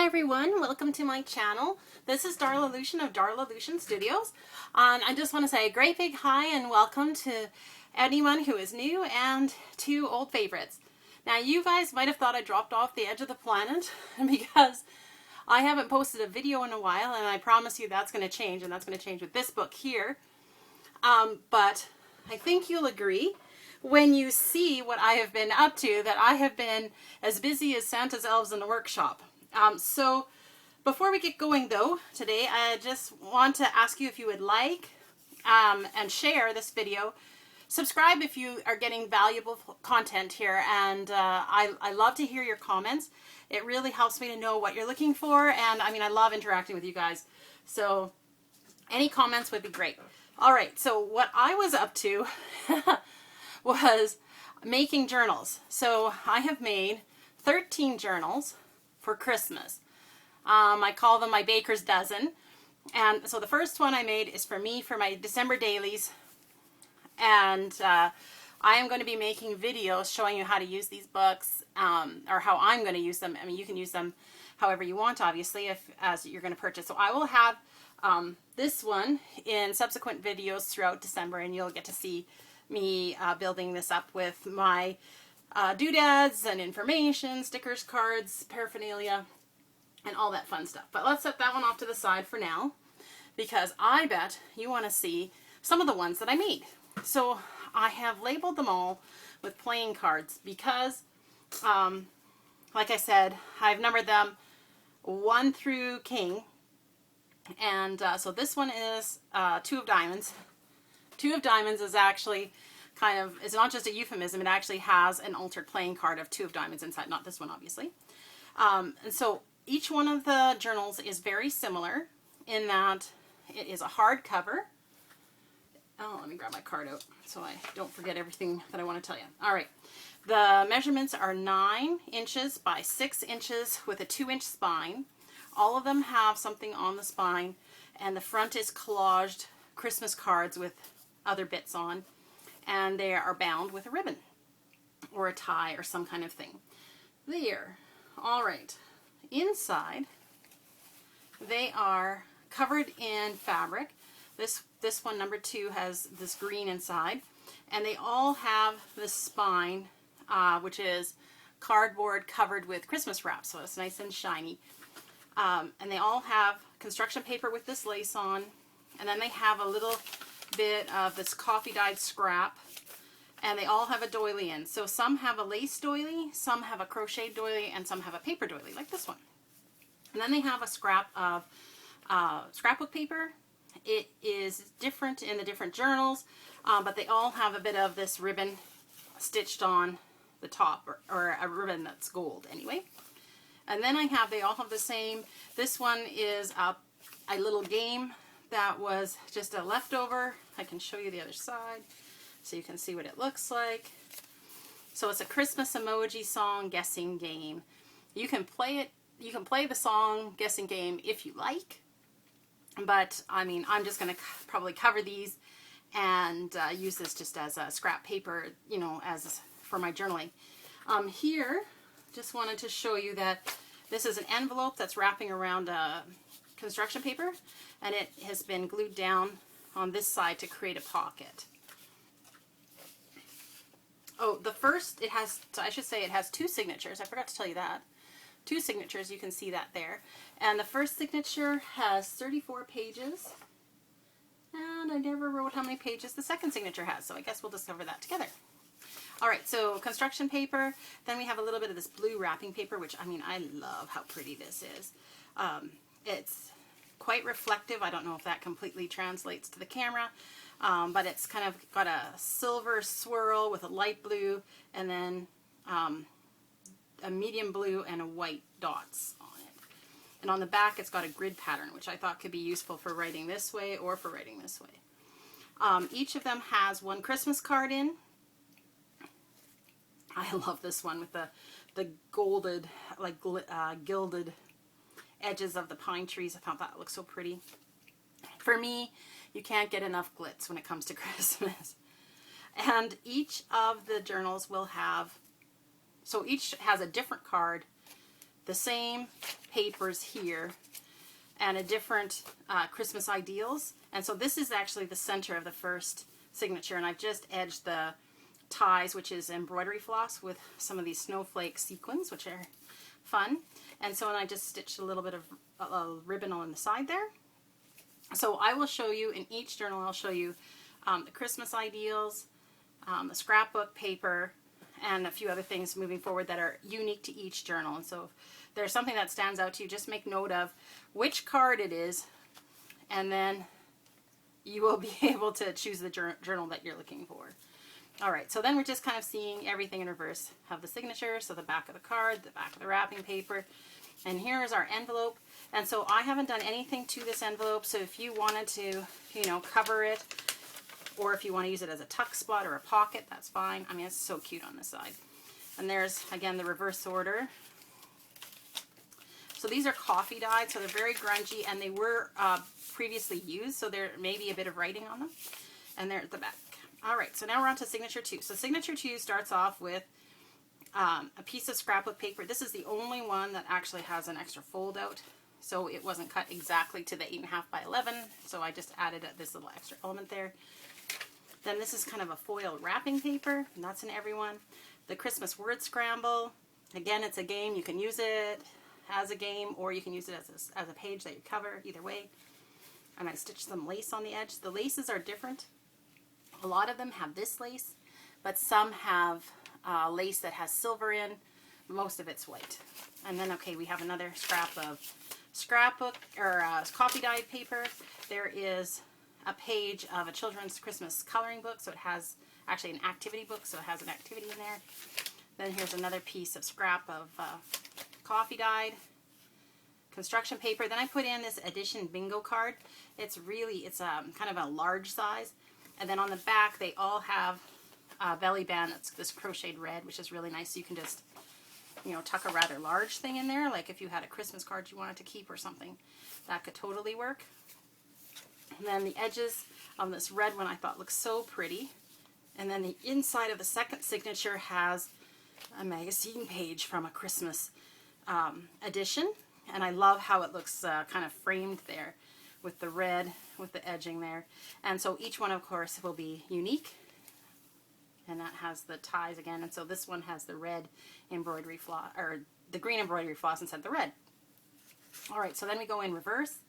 Hi everyone, welcome to my channel. This is Darla Lucian of Darla Lucian Studios. I just want to say a great big hi and welcome to anyone who is new and to old favorites. Now you guys might have thought I dropped off the edge of the planet because I haven't posted a video in a while, and I promise you that's going to change, and that's going to change with this book here. But I think you'll agree when you see what I have been up to that I have been as busy as Santa's elves in the workshop. So before we get going though, today I just want to ask you if you would like and share this video. Subscribe if you are getting valuable content here, and I love to hear your comments. It really helps me to know what you're looking for, and I mean, I love interacting with you guys. So any comments would be great. All right, so what I was up to was making journals. So I have made 13 journals for Christmas. I call them my baker's dozen. And so the first one I made is for me, for my December dailies. And I am going to be making videos showing you how to use these books, or how I'm going to use them. I mean, you can use them however you want, obviously, as you're going to purchase. So I will have this one in subsequent videos throughout December, and you'll get to see me building this up with my doodads and information, stickers, cards, paraphernalia, and all that fun stuff. But let's set that one off to the side for now, because I bet you want to see some of the ones that I made. So I have labeled them all with playing cards because, like I said, I've numbered them 1 through King. And so this one is 2 of Diamonds. 2 of Diamonds is actually kind of, it's not just a euphemism, it actually has an altered playing card of 2 of Diamonds inside, not this one obviously. And so each one of the journals is very similar in that it is a hardcover. Oh, let me grab my card out so I don't forget everything that I want to tell you. All right, the measurements are 9 inches by 6 inches with a 2-inch spine. All of them have something on the spine, and the front is collaged Christmas cards with other bits on, and they are bound with a ribbon or a tie or some kind of thing. There. All right. Inside, they are covered in fabric. This one, number 2, has this green inside, and they all have this spine, which is cardboard covered with Christmas wrap, so it's nice and shiny. And they all have construction paper with this lace on, and then they have a little bit of this coffee dyed scrap, and they all have a doily in. So some have a lace doily, some have a crochet doily, and some have a paper doily like this one. And then they have a scrap of scrapbook paper. It is different in the different journals, but they all have a bit of this ribbon stitched on the top, or a ribbon that's gold anyway. And then they all have the same. This one is a little game that was just a leftover. I can show you the other side so you can see what it looks like. So it's a Christmas emoji song guessing game. You can play it. You can play the song guessing game if you like. But I mean, I'm just going to probably cover these and use this just as a scrap paper, you know, as for my journaling. Here, just wanted to show you that this is an envelope that's wrapping around construction paper, and it has been glued down on this side to create a pocket. Oh, the first, it has, I should say it has 2 signatures. I forgot to tell you that. 2 signatures, you can see that there. And the first signature has 34 pages. And I never wrote how many pages the second signature has, so I guess we'll discover that together. All right, so construction paper. Then we have a little bit of this blue wrapping paper, which, I mean, I love how pretty this is. It's quite reflective. I don't know if that completely translates to the camera, but it's kind of got a silver swirl with a light blue, and then a medium blue and a white dots on it. And on the back, it's got a grid pattern, which I thought could be useful for writing this way or for writing this way. Each of them has 1 Christmas card in. I love this one with the golded, like gilded edges of the pine trees. I thought that looked so pretty. For me, you can't get enough glitz when it comes to Christmas. And each of the journals will have, so each has a different card the same papers here and a different Christmas ideals. And so this is actually the center of the first signature, and I've just edged the ties, which is embroidery floss, with some of these snowflake sequins, which are fun. And so, and I just stitched a little bit of ribbon on the side there. So I will show you in each journal, I'll show you the Christmas ideals, the scrapbook paper, and a few other things moving forward that are unique to each journal. And so if there's something that stands out to you, just make note of which card it is, and then you will be able to choose the journal that you're looking for. All right, so then we're just kind of seeing everything in reverse. Have the signature, so the back of the card, the back of the wrapping paper, and here's our envelope. And so I haven't done anything to this envelope, so if you wanted to, you know, cover it, or if you want to use it as a tuck spot or a pocket, that's fine. I mean, it's so cute on this side. And there's, again, the reverse order. So these are coffee dyed, so they're very grungy, and they were previously used, so there may be a bit of writing on them. And they're at the back. All right, so now we're on to signature 2. So signature 2 starts off with a piece of scrapbook paper. This is the only one that actually has an extra fold out. So it wasn't cut exactly to the 8.5 by 11. So I just added this little extra element there. Then this is kind of a foil wrapping paper, and that's in every one. The Christmas word scramble. Again, it's a game. You can use it as a game, or you can use it as a page that you cover, either way. And I stitched some lace on the edge. The laces are different. A lot of them have this lace, but some have lace that has silver in. Most of it's white. And then, okay, we have another scrap of scrapbook or coffee dyed paper. There is a page of a children's Christmas coloring book, so it has actually an activity book, so it has an activity in there. Then here's another piece of scrap of coffee dyed construction paper. Then I put in this edition bingo card. It's kind of a large size. And then on the back, they all have a belly band that's this crocheted red, which is really nice. So you can just, you know, tuck a rather large thing in there. Like if you had a Christmas card you wanted to keep or something, that could totally work. And then the edges of this red one I thought looked so pretty. And then the inside of the second signature has a magazine page from a Christmas edition. And I love how it looks kind of framed there with the red, with the edging there. And so each one, of course, will be unique. And that has the ties again. And so this one has the red embroidery floss, or the green embroidery floss instead of the red. All right, so then we go in reverse.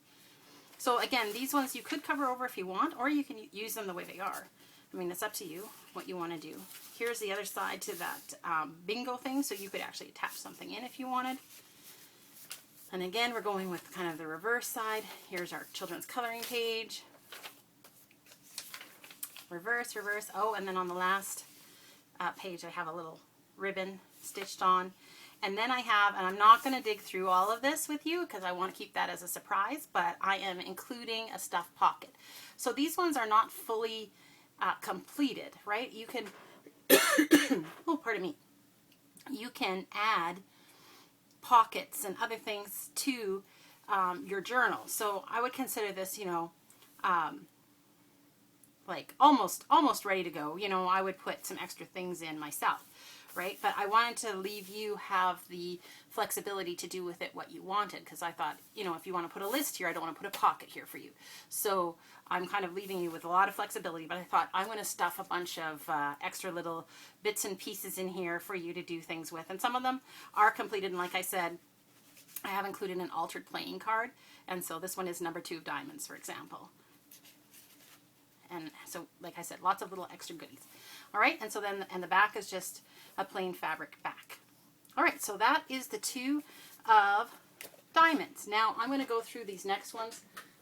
So again, these ones you could cover over if you want, or you can use them the way they are. I mean, it's up to you what you want to do. Here's the other side to that bingo thing, so you could actually attach something in if you wanted. And again, we're going with kind of the reverse side. Here's our children's coloring page. Reverse, reverse. Oh, and then on the last page, I have a little ribbon stitched on. And then I have, and I'm not going to dig through all of this with you because I want to keep that as a surprise, but I am including a stuffed pocket. So these ones are not fully completed, right? You can, oh, pardon me. You can add pockets and other things to your journal. So I would consider this, you know, like almost ready to go. You know, I would put some extra things in myself, right? But I wanted to leave you have the flexibility to do with it what you wanted, because I thought, you know, if you want to put a list here, I don't want to put a pocket here for you. So I'm kind of leaving you with a lot of flexibility, but I thought I'm going to stuff a bunch of extra little bits and pieces in here for you to do things with. And some of them are completed, and like I said, I have included an altered playing card. And so this one is number 2 of diamonds, for example. And so, like I said, lots of little extra goodies. All right, and so then, and the back is just a plain fabric back. All right, so that is the 2 of diamonds. Now I'm going to go through these next ones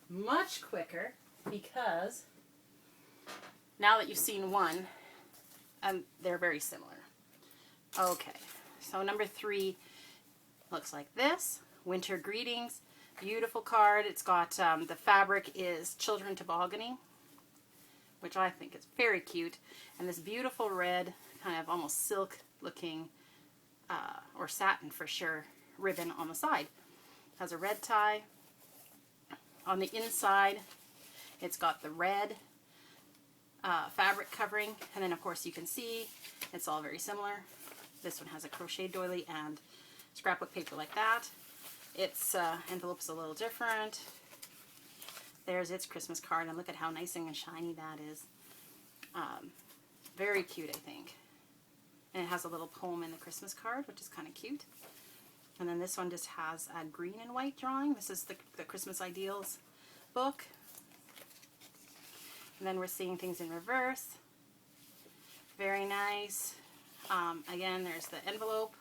much quicker because now that you've seen one, they're very similar. Okay, so number 3 looks like this. Winter Greetings. Beautiful card. It's got, the fabric is Children Tobogganing, which I think is very cute. And this beautiful red, kind of almost silk looking, or satin for sure, ribbon on the side. Has a red tie. On the inside, it's got the red fabric covering. And then of course you can see it's all very similar. This one has a crochet doily and scrapbook paper like that. Its envelope's a little different. There's its Christmas card, and look at how nice and shiny that is. Very cute, I think. And it has a little poem in the Christmas card, which is kind of cute. And then this one just has a green and white drawing. This is the Christmas Ideals book. And then we're seeing things in reverse. Very nice. Again, there's the envelope.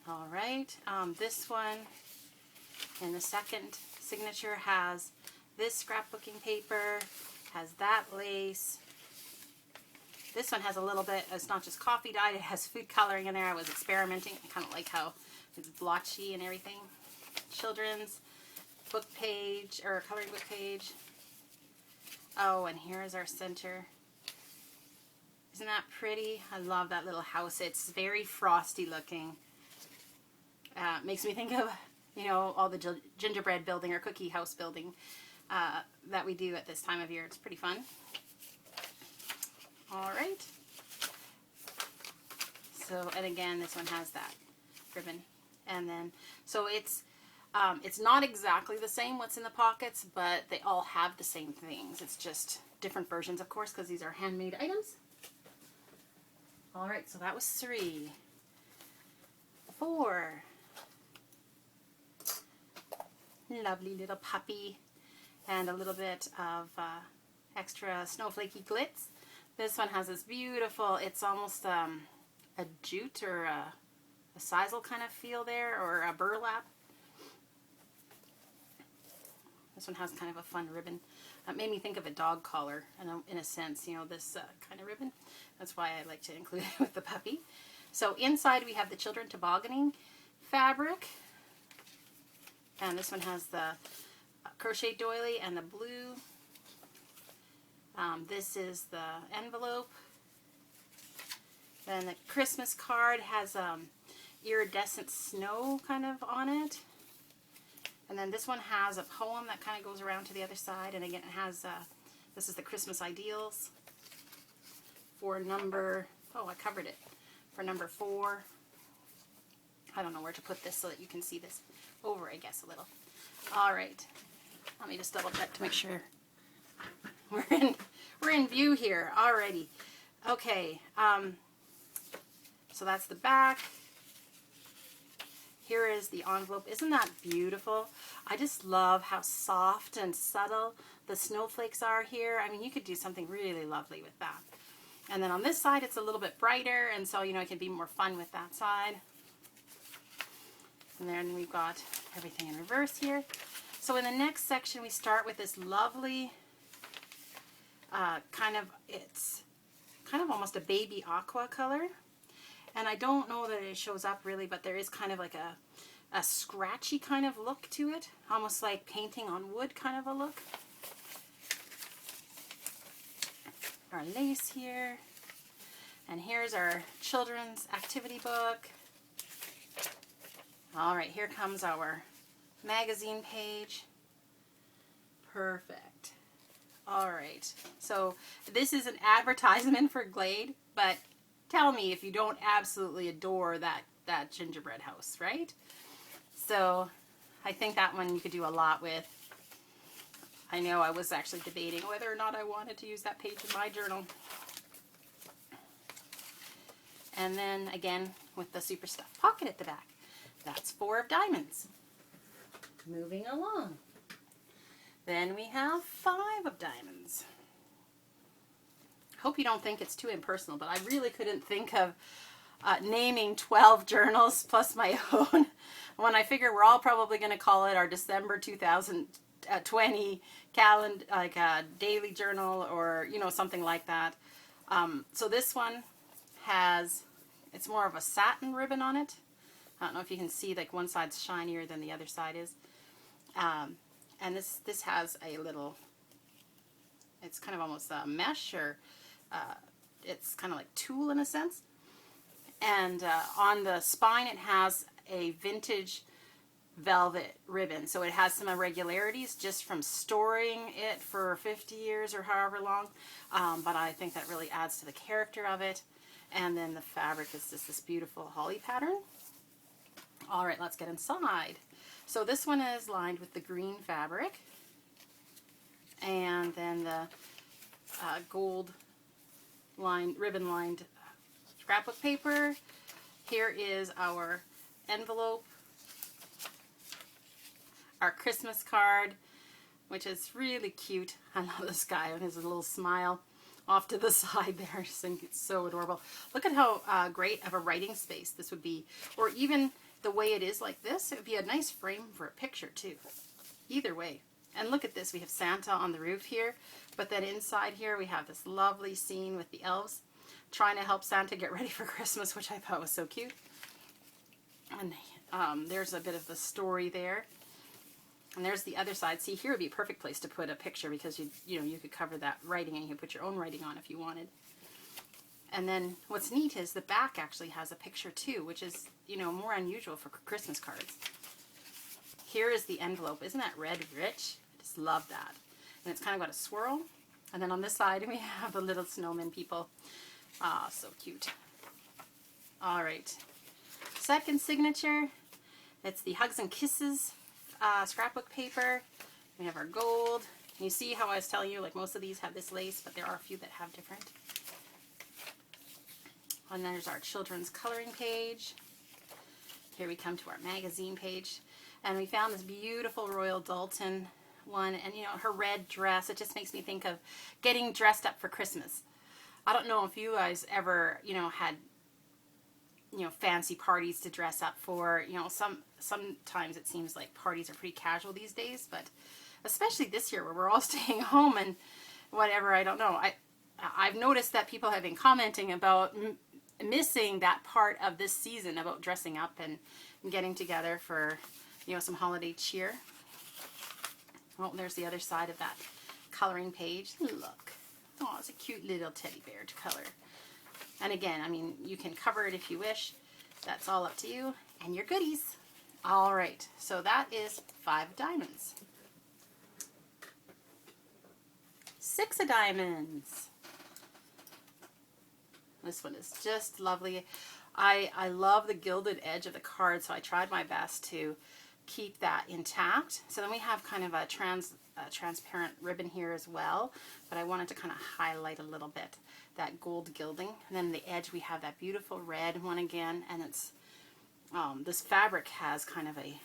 All right. This one in the second signature has this scrapbooking paper, has that lace. This one has a little bit, it's not just coffee dyed, it has food coloring in there. I was experimenting. I kind of like how it's blotchy and everything. Children's book page, or coloring book page. Oh, and here's our center. Isn't that pretty? I love that little house. It's very frosty looking. Makes me think of, you know, all the gingerbread building or cookie house building that we do at this time of year. It's pretty fun. All right. So, and again, this one has that ribbon. And then, so it's not exactly the same what's in the pockets, but they all have the same things. It's just different versions, of course, because these are handmade items. All right, so that was 3. 4. Lovely little puppy. And a little bit of extra snowflakey glitz. This one has this beautiful, it's almost a jute or a sisal kind of feel there, or a burlap. This one has kind of a fun ribbon. It made me think of a dog collar in a sense, you know, this kind of ribbon. That's why I like to include it with the puppy. So inside we have the children tobogganing fabric. And this one has the crochet doily and the blue. This is the envelope. Then the Christmas card has iridescent snow kind of on it. And then this one has a poem that kind of goes around to the other side. And again, it has, this is the Christmas Ideals for number, oh, I covered it, for number 4. I don't know where to put this so that you can see this over, I guess, a little. All right. Let me just double check to make sure we're in view here. Alrighty. Okay. So that's the back. Here is the envelope. Isn't that beautiful? I just love how soft and subtle the snowflakes are here. I mean, you could do something really lovely with that. And then on this side, it's a little bit brighter, and so, you know, it can be more fun with that side. And then we've got everything in reverse here. So in the next section, we start with this lovely it's kind of almost a baby aqua color. And I don't know that it shows up really, but there is kind of like a scratchy kind of look to it. Almost like painting on wood kind of a look. Our lace here. And here's our children's activity book. All right, here comes our magazine page. Perfect. All right, so this is an advertisement for Glade, but tell me if you don't absolutely adore that gingerbread house, right? So I think that one you could do a lot with. I know I was actually debating whether or not I wanted to use that page in my journal. And then again with the super stuffed pocket at the back. That's 4 of diamonds. Moving along. Then we have 5 of diamonds. Hope you don't think it's too impersonal, but I really couldn't think of naming 12 journals plus my own. When I figure we're all probably going to call it our December 2020 calendar, like a daily journal, or, you know, something like that. So this one has, it's more of a satin ribbon on it. I don't know if you can see, like, one side's shinier than the other side is. And this has a little, it's kind of almost a mesh, or it's kind of like tulle in a sense. And on the spine it has a vintage velvet ribbon. So it has some irregularities just from storing it for 50 years or however long. But I think that really adds to the character of it. And then the fabric is just this beautiful holly pattern. All right, let's get inside. So this one is lined with the green fabric, and then the gold lined, ribbon lined scrapbook paper. Here is our envelope, our Christmas card, which is really cute. I love this guy with his little smile off to the side there. I just think it's so adorable. Look at how great of a writing space this would be, or even the way it is like this. It would be a nice frame for a picture too. Either way. And look at this. We have Santa on the roof here, but then inside here we have this lovely scene with the elves trying to help Santa get ready for Christmas, which I thought was so cute. And there's a bit of the story there. And there's the other side. See, here would be a perfect place to put a picture, because you could cover that writing and you could put your own writing on if you wanted. And then what's neat is the back actually has a picture too, which is, more unusual for Christmas cards. Here is the envelope. Isn't that red rich? I just love that. And it's kind of got a swirl. And then on this side we have the little snowman people. Ah, so cute. All right. Second signature. It's the Hugs and Kisses scrapbook paper. We have our gold. And you see how I was telling you, like most of these have this lace, but there are a few that have different. And there's our children's coloring page. Here we come to our magazine page. And we found this beautiful Royal Dalton one. And her red dress, it just makes me think of getting dressed up for Christmas. I don't know if you guys ever, had, fancy parties to dress up for. Sometimes it seems like parties are pretty casual these days, but especially this year where we're all staying home and whatever, I don't know. I've noticed that people have been commenting about missing that part of this season about dressing up and getting together for, some holiday cheer. Well, there's the other side of that coloring page. Look. Oh, it's a cute little teddy bear to color. And again, you can cover it if you wish. That's all up to you and your goodies. All right, so that is 5 diamonds. 6 of diamonds. This one is just lovely. I love the gilded edge of the card, so I tried my best to keep that intact. So then we have kind of a transparent ribbon here as well, but I wanted to kind of highlight a little bit that gold gilding. And then the edge we have that beautiful red one again, and it's this fabric has kind of a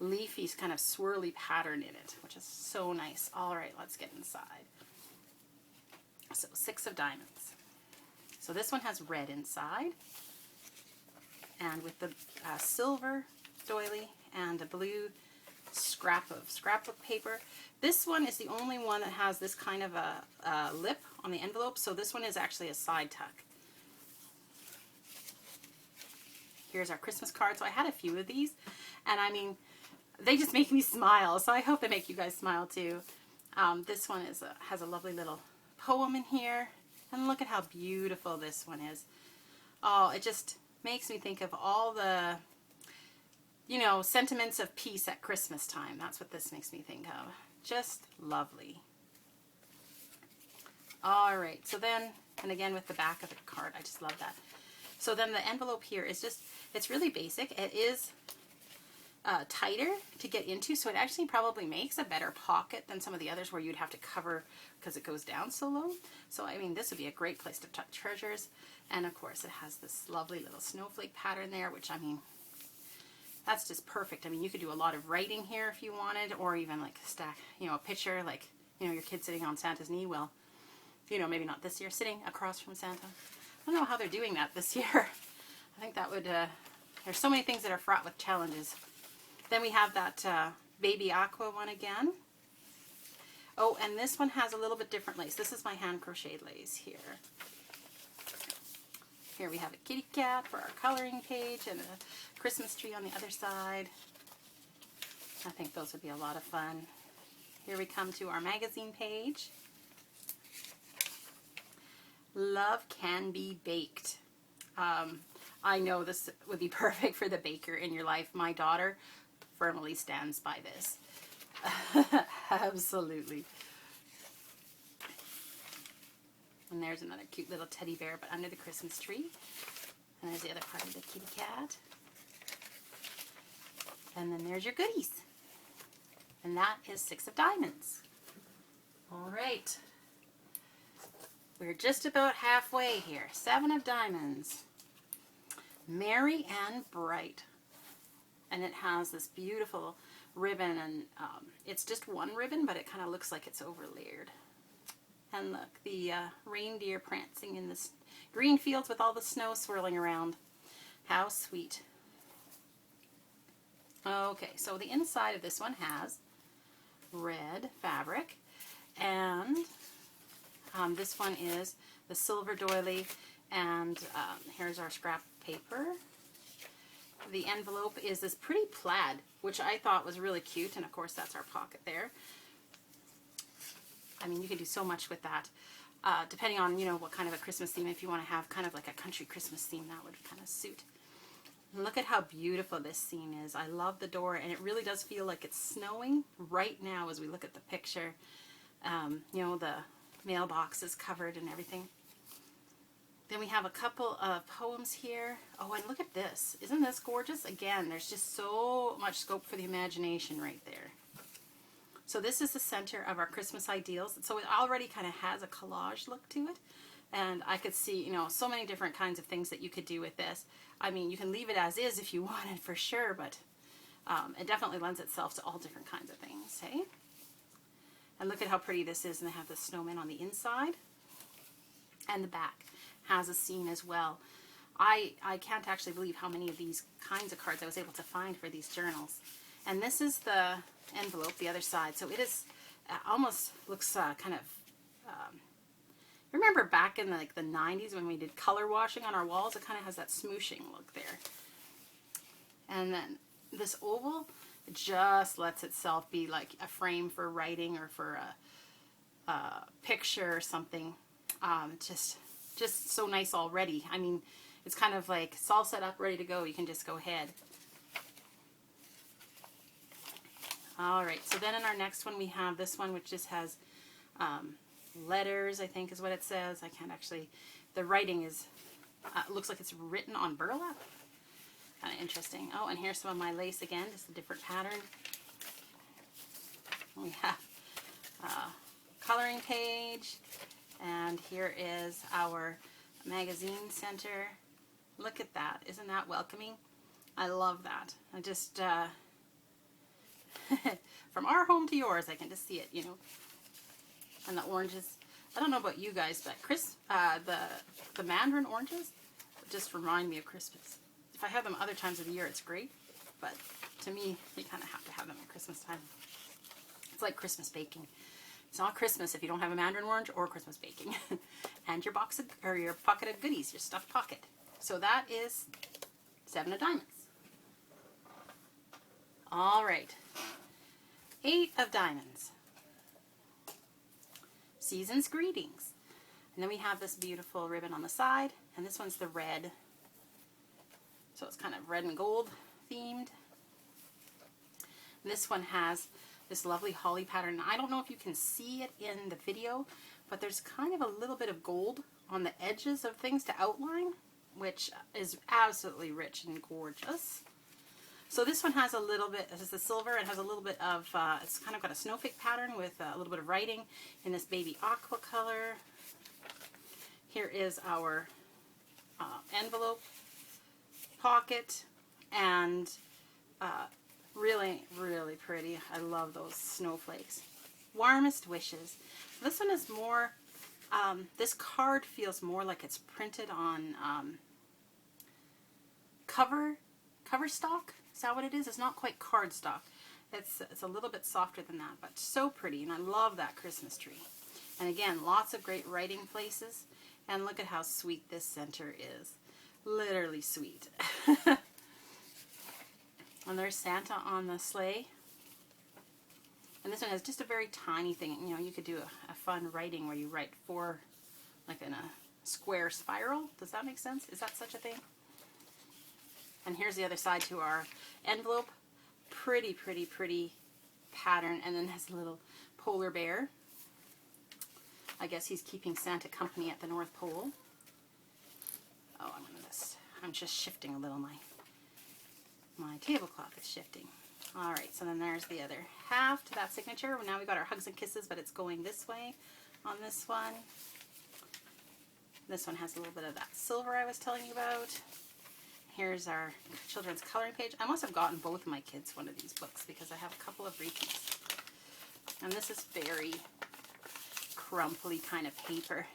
leafy kind of swirly pattern in it, which is so nice. All right, let's get inside. So 6 of diamonds. So this one has red inside, and with the silver doily and a blue scrap of scrapbook paper. This one is the only one that has this kind of a lip on the envelope, so this one is actually a side tuck. Here's our Christmas card. So I had a few of these, and they just make me smile, so I hope they make you guys smile too. This one has a lovely little poem in here, and look at how beautiful this one is. Oh, it just makes me think of all the sentiments of peace at Christmas time. That's what this makes me think of. Just lovely. All right, so then, and again with the back of the card, I just love that. So then the envelope here is just, it's really basic. It is tighter to get into, so it actually probably makes a better pocket than some of the others where you'd have to cover because it goes down so low. So this would be a great place to tuck treasures. And of course it has this lovely little snowflake pattern there, which that's just perfect. You could do a lot of writing here if you wanted, or even like stack, a picture, like, your kid sitting on Santa's knee. Well, maybe not this year, sitting across from Santa. I don't know how they're doing that this year. I think that would, there's so many things that are fraught with challenges. Then we have that baby aqua one again. Oh, and this one has a little bit different lace. This is my hand crocheted lace here. Here we have a kitty cat for our coloring page and a Christmas tree on the other side. I think those would be a lot of fun. Here we come to our magazine page. Love can be baked. I know this would be perfect for the baker in your life. My daughter firmly stands by this. Absolutely. And there's another cute little teddy bear, but under the Christmas tree. And there's the other part of the kitty cat. And then there's your goodies. And that is 6 of diamonds. All right. We're just about halfway here. 7 of diamonds. Merry and Bright. And it has this beautiful ribbon, and it's just one ribbon, but it kind of looks like it's overlayered. And look, the reindeer prancing in the green fields with all the snow swirling around. How sweet. Okay, so the inside of this one has red fabric, and this one is the silver doily, and here's our scrap paper. The envelope is this pretty plaid, which I thought was really cute, and of course that's our pocket there. I mean, you can do so much with that, depending on, you know, what kind of a Christmas theme. If you want to have kind of like a country Christmas theme, that would kind of suit. And look at how beautiful this scene is. I love the door, and it really does feel like it's snowing right now as we look at the picture. You know, the mailbox is covered and everything. Then we have a couple of poems here. Oh, and look at this. Isn't this gorgeous? Again, there's just so much scope for the imagination right there. So this is the center of our Christmas ideals. So it already kind of has a collage look to it. And I could see, you know, so many different kinds of things that you could do with this. I mean, you can leave it as is if you wanted for sure, but it definitely lends itself to all different kinds of things, hey? And look at how pretty this is. And they have the snowman on the inside. And the back has a scene as well. I can't actually believe how many of these kinds of cards I was able to find for these journals. And this is the envelope, the other side. So it is almost looks kind of. Remember back in like the 90s when we did color washing on our walls? It kind of has that smooshing look there. And then this oval just lets itself be like a frame for writing or for a picture or something. Just so nice already. I mean, it's kind of like it's all set up, ready to go. You can just go ahead. All right, so then in our next one we have this one, which just has letters, I think is what it says. I can't actually, the writing is, looks like it's written on burlap. Kind of interesting. Oh, and here's some of my lace again, just a different pattern. We have a coloring page, and here is our magazine center. Look at that. Isn't that welcoming? I love that. I just, from our home to yours, I can just see it, you know. And the oranges. I don't know about you guys, but the mandarin oranges just remind me of Christmas. If I have them other times of the year, it's great. But to me, you kind of have to have them at Christmas time. It's like Christmas baking. It's not Christmas if you don't have a mandarin orange or Christmas baking. And your box of, or your pocket of goodies, your stuffed pocket. So that is 7 of diamonds. All right. 8 of diamonds. Season's greetings. And then we have this beautiful ribbon on the side, and this one's the red. So it's kind of red and gold themed. And this one has this lovely holly pattern. I don't know if you can see it in the video, but there's kind of a little bit of gold on the edges of things to outline, which is absolutely rich and gorgeous. So this one has a little bit, this is the silver, and has a little bit of, it's kind of got a snowflake pattern with a little bit of writing in this baby aqua color. Here is our envelope pocket, and really, really pretty. I love those snowflakes. Warmest wishes. This one is more, this card feels more like it's printed on cover stock. Is that what it is? It's not quite cardstock. It's a little bit softer than that, but so pretty, and I love that Christmas tree. And again, lots of great writing places, and look at how sweet this center is. Literally sweet. And there's Santa on the sleigh. And this one has just a very tiny thing. You know, you could do a fun writing where you write 4, like in a square spiral. Does that make sense? Is that such a thing? And here's the other side to our envelope. Pretty, pretty, pretty pattern. And then has a little polar bear. I guess he's keeping Santa company at the North Pole. Oh, I'm just shifting a little. My tablecloth is shifting. All right, so then there's the other half to that signature. Now we've got our hugs and kisses, but it's going this way on this one. This one has a little bit of that silver I was telling you about. Here's our children's coloring page. I must have gotten both of my kids one of these books because I have a couple of repeats. And this is very crumply kind of paper.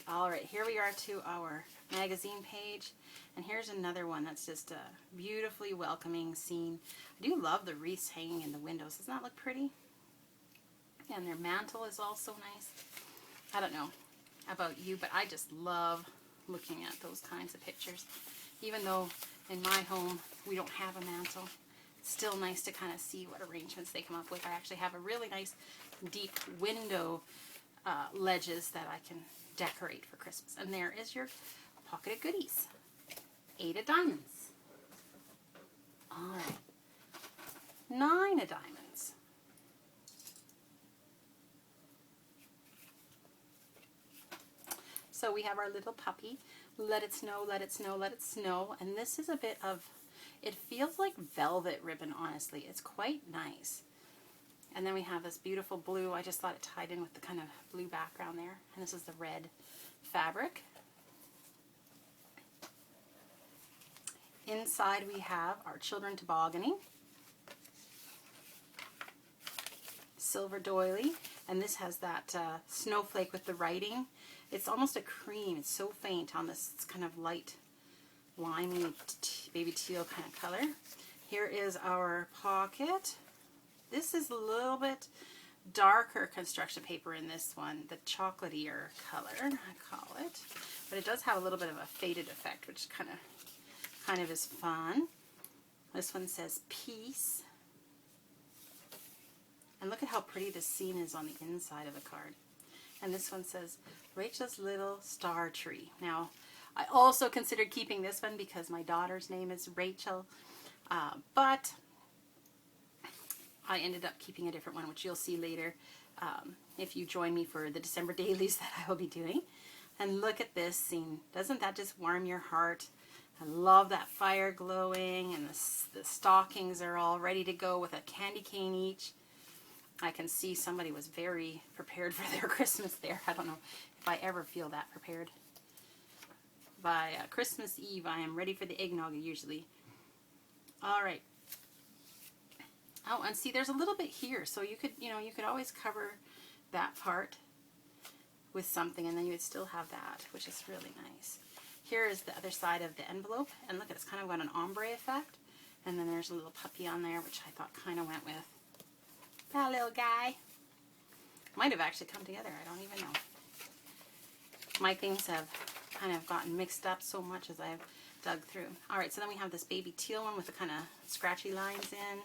All right, here we are to our magazine page. And here's another one that's just a beautifully welcoming scene. I do love the wreaths hanging in the windows. Doesn't that look pretty? And their mantle is also nice. I don't know about you, but I just love looking at those kinds of pictures. Even though in my home we don't have a mantle, it's still nice to kind of see what arrangements they come up with. I actually have a really nice deep window ledges that I can decorate for Christmas. And there is your pocket of goodies. 8 of diamonds. All right. 9 of diamonds. So we have our little puppy. Let it snow, let it snow, let it snow. And this is a bit of, it feels like velvet ribbon, honestly. It's quite nice. And then we have this beautiful blue. I just thought it tied in with the kind of blue background there. And this is the red fabric. Inside we have our children tobogganing. Silver doily. And this has that snowflake with the writing. It's almost a cream. It's so faint on this kind of light limey baby teal kind of color. Here is our pocket. This is a little bit darker construction paper in this one, the chocolatier color, I call it. But it does have a little bit of a faded effect, which kind of is fun. This one says peace. And look at how pretty this scene is on the inside of the card. And this one says, Rachel's Little Star Tree. Now, I also considered keeping this one because my daughter's name is Rachel. But I ended up keeping a different one, which you'll see later if you join me for the December dailies that I will be doing. And look at this scene. Doesn't that just warm your heart? I love that fire glowing, and the stockings are all ready to go with a candy cane each. I can see somebody was very prepared for their Christmas there. I don't know if I ever feel that prepared. By Christmas Eve, I am ready for the eggnog usually. All right. Oh, and see, there's a little bit here, so you could always cover that part with something, and then you would still have that, which is really nice. Here is the other side of the envelope, and look, it's kind of got an ombre effect. And then there's a little puppy on there, which I thought kind of went with that little guy. Might have actually come together, I don't even know. My things have kind of gotten mixed up so much as I've dug through. All right, so then we have this baby teal one with the kind of scratchy lines in.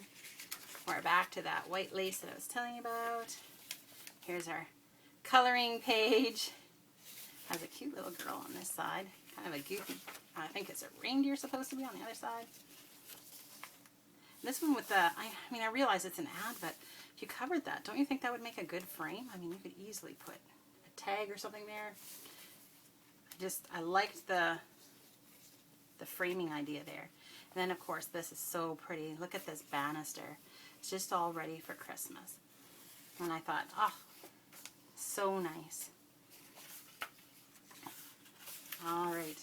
We're back to that white lace that I was telling you about. Here's our coloring page. Has a cute little girl on this side. Kind of a goofy, I think it's a reindeer supposed to be on the other side. This one with the, I realize it's an ad, but if you covered that, don't you think that would make a good frame? I mean, you could easily put a tag or something there. I liked the framing idea there. And then, of course, this is so pretty. Look at this banister. It's just all ready for Christmas. And I thought, oh, so nice. All right.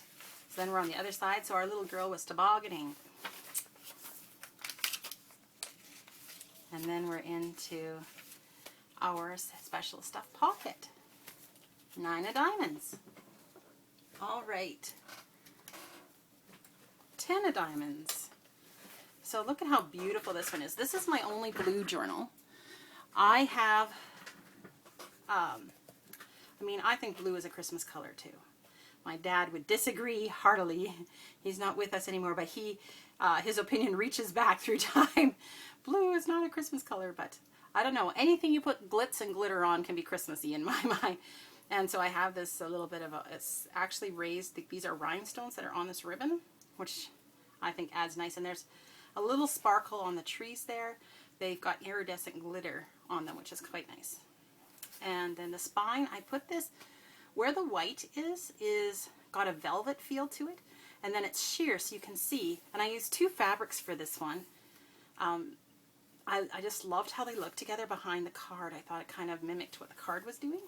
So then we're on the other side. So our little girl was tobogganing. And then we're into our special stuffed pocket. 9 of diamonds. All right. 10 of diamonds. So look at how beautiful this one is. This is my only blue journal. I have, I think blue is a Christmas color too. My dad would disagree heartily. He's not with us anymore, but his opinion reaches back through time. Blue is not a Christmas color, but I don't know. Anything you put glitz and glitter on can be Christmassy in my mind. And so I have this a little bit of it's actually raised. These are rhinestones that are on this ribbon, which I think adds nice. And there's a little sparkle on the trees there. They've got iridescent glitter on them, which is quite nice. And then the spine, I put this where the white is got a velvet feel to it, and then it's sheer so you can see. And I used 2 fabrics for this one. I just loved how they looked together behind the card. I thought it kind of mimicked what the card was doing.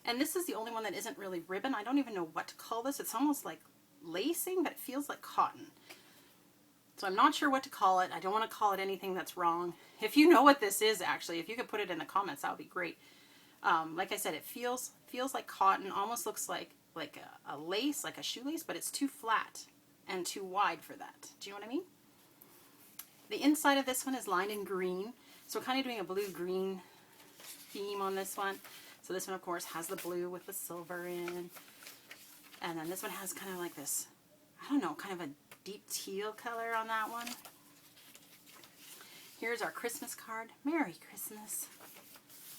And this is the only one that isn't really ribbon. I don't even know what to call this. It's almost like lacing, but it feels like cotton. So I'm not sure what to call it. I don't want to call it anything that's wrong. If you know what this is, actually, if you could put it in the comments, that would be great. Like I said, it feels like cotton. Almost looks like a lace, like a shoelace, but it's too flat and too wide for that. Do you know what I mean? The inside of this one is lined in green. So we're kind of doing a blue-green theme on this one. So this one, of course, has the blue with the silver in. And then this one has kind of like this, I don't know, kind of a deep teal color on that one. Here's our Christmas card. Merry Christmas.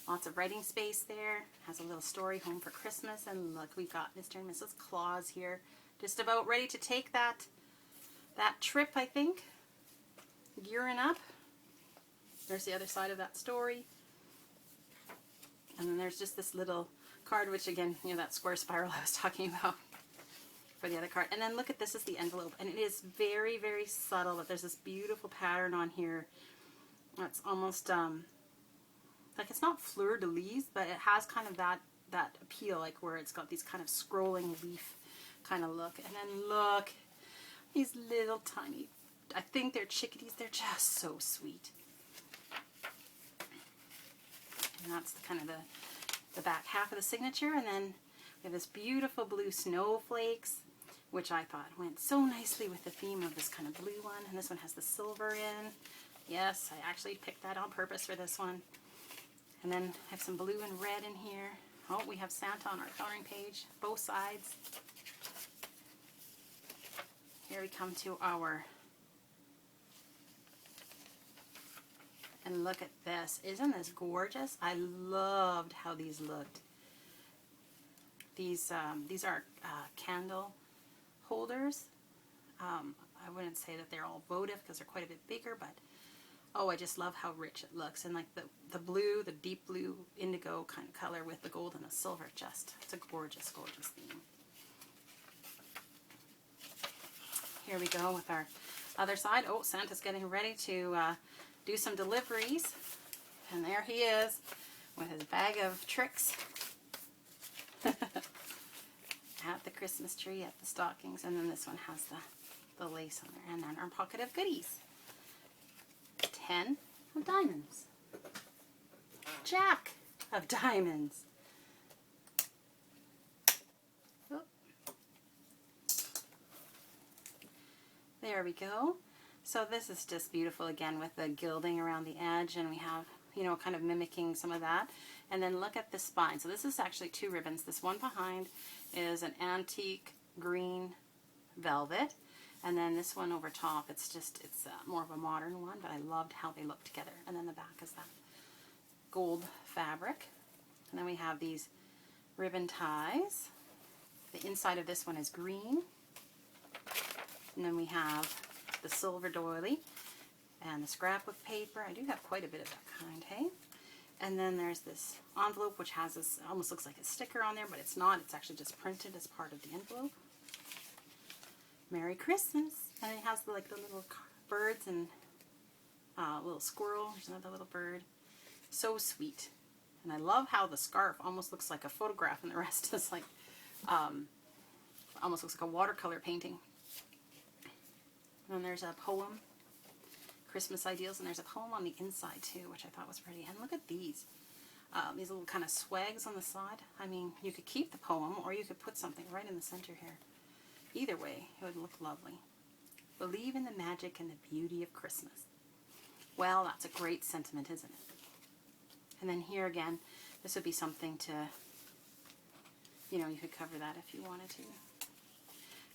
Lots of writing space there. Has a little story, Home for Christmas. And look, we've got Mr. and Mrs. Claus here. Just about ready to take that trip, I think. Gearing up. There's the other side of that story. And then there's just this little card, which again, you know, that square spiral I was talking about for the other card. And then look at this is the envelope. And it is very, very subtle, but there's this beautiful pattern on here. It's almost, like it's not fleur-de-lis, but it has kind of that appeal, like where it's got these kind of scrolling leaf kind of look. And then look, these little tiny, I think they're chickadees. They're just so sweet. And that's kind of the back half of the signature. And then we have this beautiful blue snowflakes, which I thought went so nicely with the theme of this kind of blue one. And this one has the silver in. Yes, I actually picked that on purpose for this one. And then I have some blue and red in here. Oh, we have Santa on our coloring page, both sides. Here we come to our, and look at this. Isn't this gorgeous? I loved how these looked. These are candle holders. I wouldn't say that they're all votive because they're quite a bit bigger, but oh, I just love how rich it looks. And like the blue, the deep blue indigo kind of color with the gold and the silver, it's a gorgeous, gorgeous theme. Here we go with our other side. Oh, Santa's getting ready to do some deliveries. And there he is with his bag of tricks. At the Christmas tree, at the stockings. And then this one has the lace on there. And then our pocket of goodies. 10 of diamonds. Jack of diamonds. Oh. There we go. So this is just beautiful again with the gilding around the edge, and we have, you know, kind of mimicking some of that. And then look at the spine. So this is actually 2 ribbons. This one behind is an antique green velvet. And then this one over top, it's more of a modern one, but I loved how they look together. And then the back is that gold fabric. And then we have these ribbon ties. The inside of this one is green. And then we have the silver doily and the scrapbook paper. I do have quite a bit of that kind, hey? And then there's this envelope which has this, almost looks like a sticker on there, but it's not. It's actually just printed as part of the envelope. Merry Christmas. And it has the little birds and a little squirrel. There's another little bird. So sweet. And I love how the scarf almost looks like a photograph and the rest is like, almost looks like a watercolor painting. And then there's a poem, Christmas Ideals, and there's a poem on the inside too, which I thought was pretty. And look at these little kind of swags on the side. I mean, you could keep the poem or you could put something right in the center here. Either way, it would look lovely. Believe in the magic and the beauty of Christmas. Well, that's a great sentiment, isn't it? And then here again, this would be something to, you know, you could cover that if you wanted to.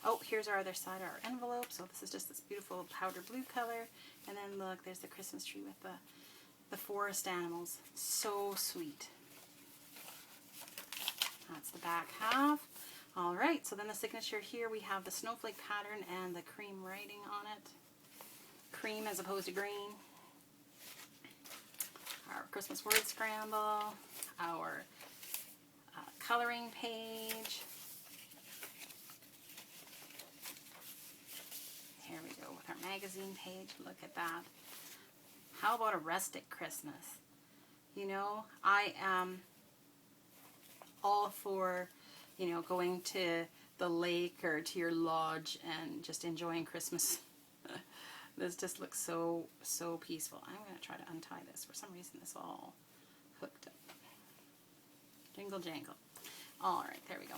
Oh, here's our other side, our envelope. So this is just this beautiful powder blue color. And then look, there's the Christmas tree with the forest animals. So sweet. That's the back half. All right, so then the signature here, we have the snowflake pattern and the cream writing on it. Cream as opposed to green. our Christmas word scramble, our coloring page. Here we go with our magazine page. Look at that. How about a rustic Christmas? You know, I am all for, you know, going to the lake or to your lodge and just enjoying Christmas. This just looks so, so peaceful. I'm going to try to untie this. For some reason, this all hooked up. Jingle jangle. All right, there we go.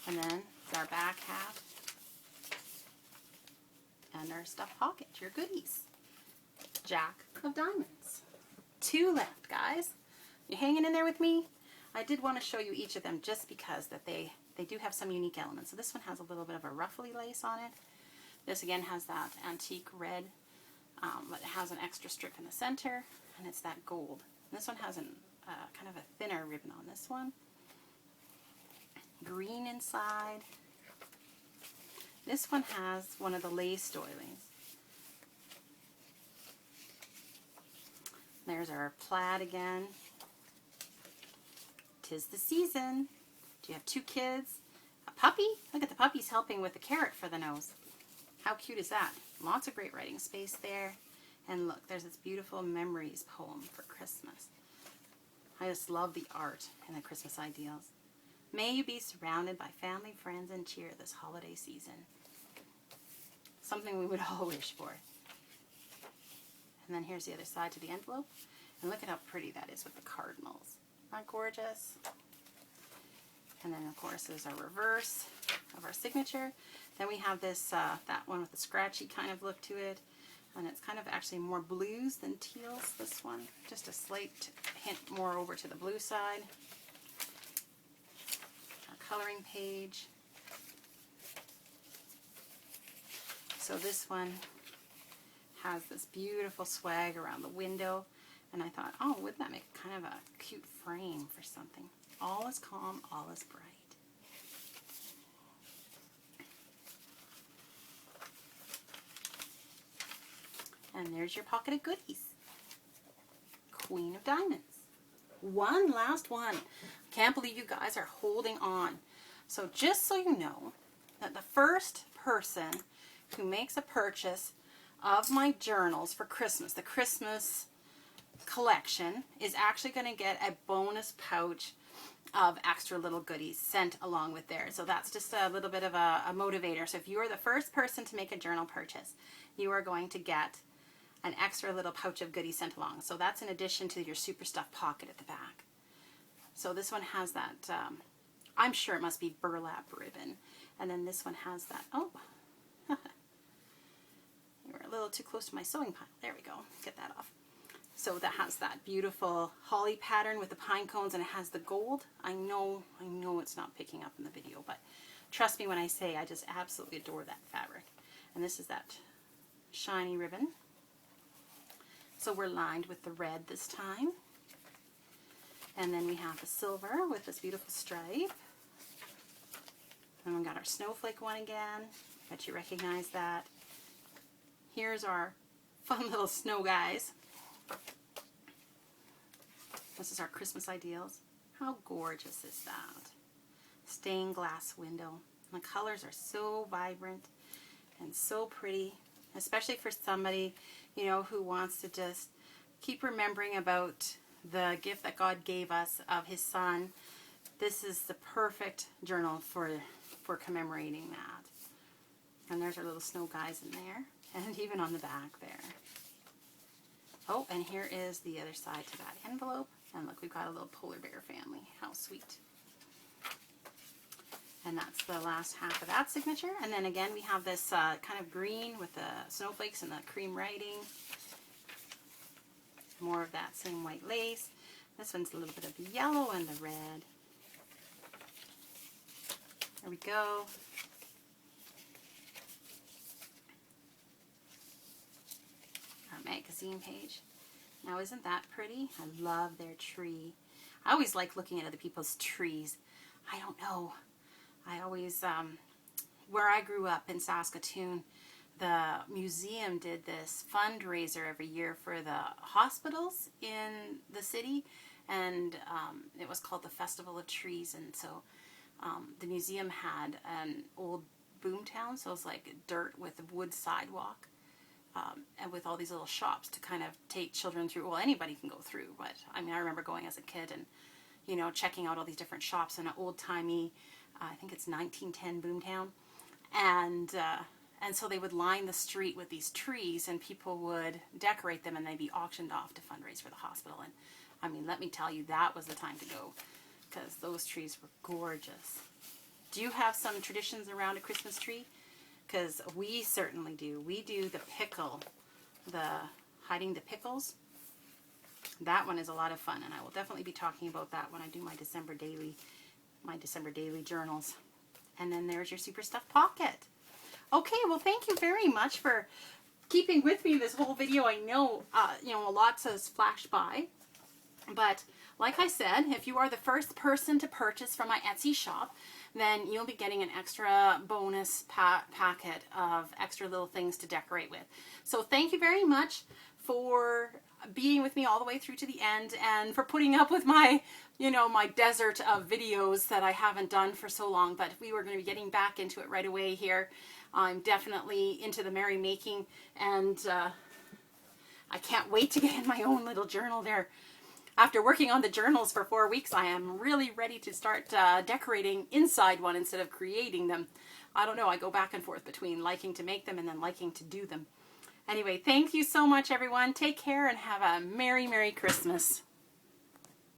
And then our back half. And our stuffed pocket, your goodies. Jack of diamonds. 2 left, guys. You hanging in there with me? I did want to show you each of them just because that they do have some unique elements. So this one has a little bit of a ruffly lace on it. This again has that antique red, but it has an extra strip in the center, and it's that gold. And this one has an kind of a thinner ribbon on this one. Green inside. This one has one of the lace doilies. There's our plaid again. 'Tis the season. Do you have 2 kids? A puppy? Look at the puppies helping with the carrot for the nose. How cute is that? Lots of great writing space there. And look, there's this beautiful memories poem for Christmas. I just love the art and the Christmas ideals. May you be surrounded by family, friends, and cheer this holiday season. Something we would all wish for. And then here's the other side to the envelope. And look at how pretty that is with the cardinals. Aren't gorgeous? And then of course there's our reverse of our signature. Then we have this, that one with the scratchy kind of look to it. And it's kind of actually more blues than teals, this one. Just a slight hint more over to the blue side. Our coloring page. So this one has this beautiful swag around the window. And I thought, oh, wouldn't that make kind of a cute frame for something? All is calm, all is bright. And there's your pocket of goodies. Queen of diamonds. One last one. Can't believe you guys are holding on. So just so you know, that the first person who makes a purchase of my journals for Christmas, the Christmas collection, is actually going to get a bonus pouch of extra little goodies sent along with there. So that's just a little bit of a motivator. So if you are the first person to make a journal purchase, you are going to get an extra little pouch of goodies sent along. So that's in addition to your super stuffed pocket at the back. So this one has that, I'm sure it must be burlap ribbon. And then this one has that, oh, you were a little too close to my sewing pile. There we go, get that off. So that has that beautiful holly pattern with the pine cones, and it has the gold. I know it's not picking up in the video, but trust me when I say I just absolutely adore that fabric. And this is that shiny ribbon. So we're lined with the red this time. And then we have the silver with this beautiful stripe. And we got our snowflake one again. Bet you recognize that. Here's our fun little snow guys. This is our Christmas ideals. How gorgeous is that? Stained glass window. The colors are so vibrant and so pretty, especially for somebody, you know, who wants to just keep remembering about the gift that God gave us of His Son. This is the perfect journal for commemorating that. And there's our little snow guys in there, and even on the back there. Oh, and here is the other side to that envelope. And look, we've got a little polar bear family. How sweet. And that's the last half of that signature. And then again, we have this kind of green with the snowflakes and the cream writing. More of that same white lace. This one's a little bit of the yellow and the red. There we go. Our magazine page. Now isn't that pretty? I love their tree. I always like looking at other people's trees. I don't know. I always, where I grew up in Saskatoon, the museum did this fundraiser every year for the hospitals in the city, and it was called the Festival of Trees. And so the museum had an old boomtown, so it was like dirt with a wood sidewalk, and with all these little shops to kind of take children through. Well, anybody can go through, but I mean, I remember going as a kid and, you know, checking out all these different shops in an old-timey, I think it's 1910 boomtown, and so they would line the street with these trees, and people would decorate them, and they'd be auctioned off to fundraise for the hospital. And I mean, let me tell you, that was the time to go, because those trees were gorgeous. Do you have some traditions around a Christmas tree? Because we certainly do. We do the pickle, the hiding the pickles. That one is a lot of fun, and I will definitely be talking about that when I do my December daily journals. And then there's your Super Stuffed Pocket. Okay, well, thank you very much for keeping with me this whole video. I know, you know, lots has flashed by, but like I said, if you are the first person to purchase from my Etsy shop, then you'll be getting an extra bonus packet of extra little things to decorate with. So thank you very much for being with me all the way through to the end, and for putting up with my, you know, my desert of videos that I haven't done for so long. But we were going to be getting back into it right away here. I'm definitely into the merry making, and I can't wait to get in my own little journal there. After working on the journals for 4 weeks, I am really ready to start decorating inside one instead of creating them. I don't know, I go back and forth between liking to make them and then liking to do them. Anyway, thank you so much, everyone. Take care and have a Merry, Merry Christmas.